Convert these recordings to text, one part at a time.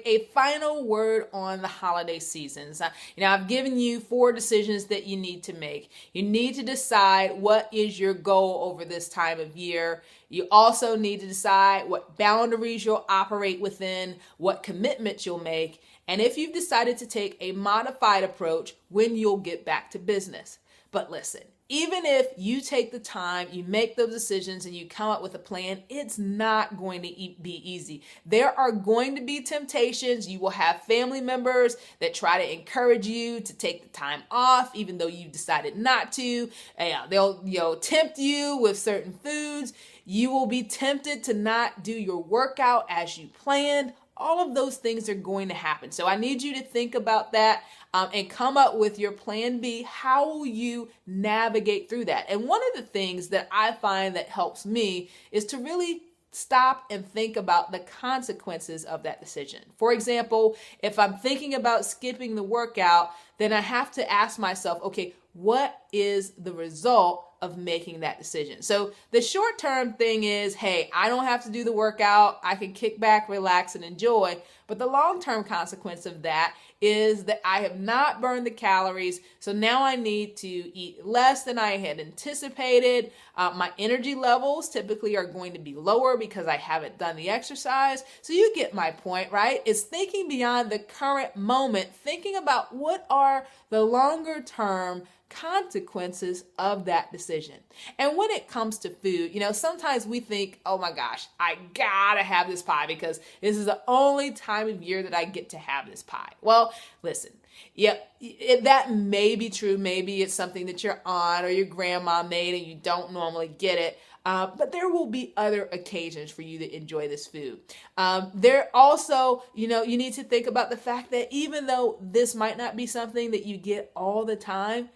A final word on the holiday seasons. I've given you 4 decisions that you need to make. You need to decide what is your goal over this time of year. You also need to decide what boundaries you'll operate within, what commitments you'll make, and if you've decided to take a modified approach, when you'll get back to business. But listen, even if you take the time, you make those decisions, and you come up with a plan, it's not going to be easy. There are going to be temptations. You will have family members that try to encourage you to take the time off, even though you decided not to. They'll tempt you with certain foods. You will be tempted to not do your workout as you planned. All of those things are going to happen. So I need you to think about that and come up with your plan B. How will you navigate through that? And one of the things that I find that helps me is to really stop and think about the consequences of that decision. For example, if I'm thinking about skipping the workout, then I have to ask myself, okay, what is the result of making that decision? So the short-term thing is, hey, I don't have to do the workout. I can kick back, relax, and enjoy. But the long-term consequence of that is that I have not burned the calories. So now I need to eat less than I had anticipated. My energy levels typically are going to be lower because I haven't done the exercise. So you get my point, right? It's thinking beyond the current moment, thinking about what are the longer-term consequences of that decision. And when it comes to food, sometimes we think, oh my gosh, I gotta have this pie because this is the only time of year that I get to have this pie. Well, listen, that may be true. Maybe it's something that your aunt or your grandma made and you don't normally get it. But there will be other occasions for you to enjoy this food. There also, you need to think about the fact that even though this might not be something that you get all the time,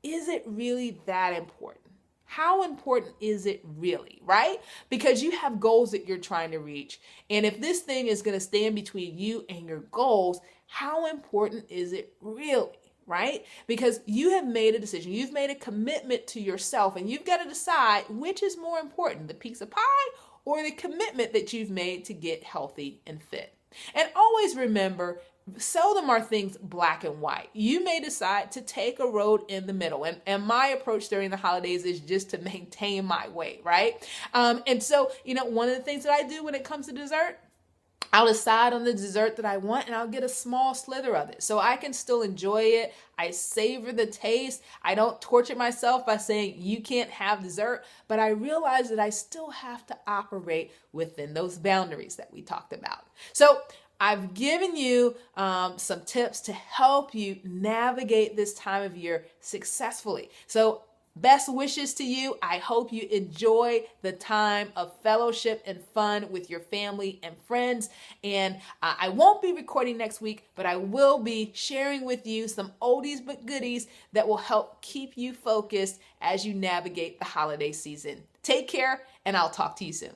is it really that important? How important is it really, right? Because you have goals that you're trying to reach. And if this thing is going to stand between you and your goals, how important is it really, right? Because you have made a decision. You've made a commitment to yourself, and you've got to decide which is more important, the piece of pie or the commitment that you've made to get healthy and fit. And always remember, seldom are things black and white. You may decide to take a road in the middle. And my approach during the holidays is just to maintain my weight, right? And so, one of the things that I do when it comes to dessert, I'll decide on the dessert that I want and I'll get a small slither of it so I can still enjoy it. I savor the taste. I don't torture myself by saying you can't have dessert, but I realize that I still have to operate within those boundaries that we talked about. So I've given you some tips to help you navigate this time of year successfully. So best wishes to you. I hope you enjoy the time of fellowship and fun with your family and friends. And I won't be recording next week, but I will be sharing with you some oldies but goodies that will help keep you focused as you navigate the holiday season. Take care, and I'll talk to you soon.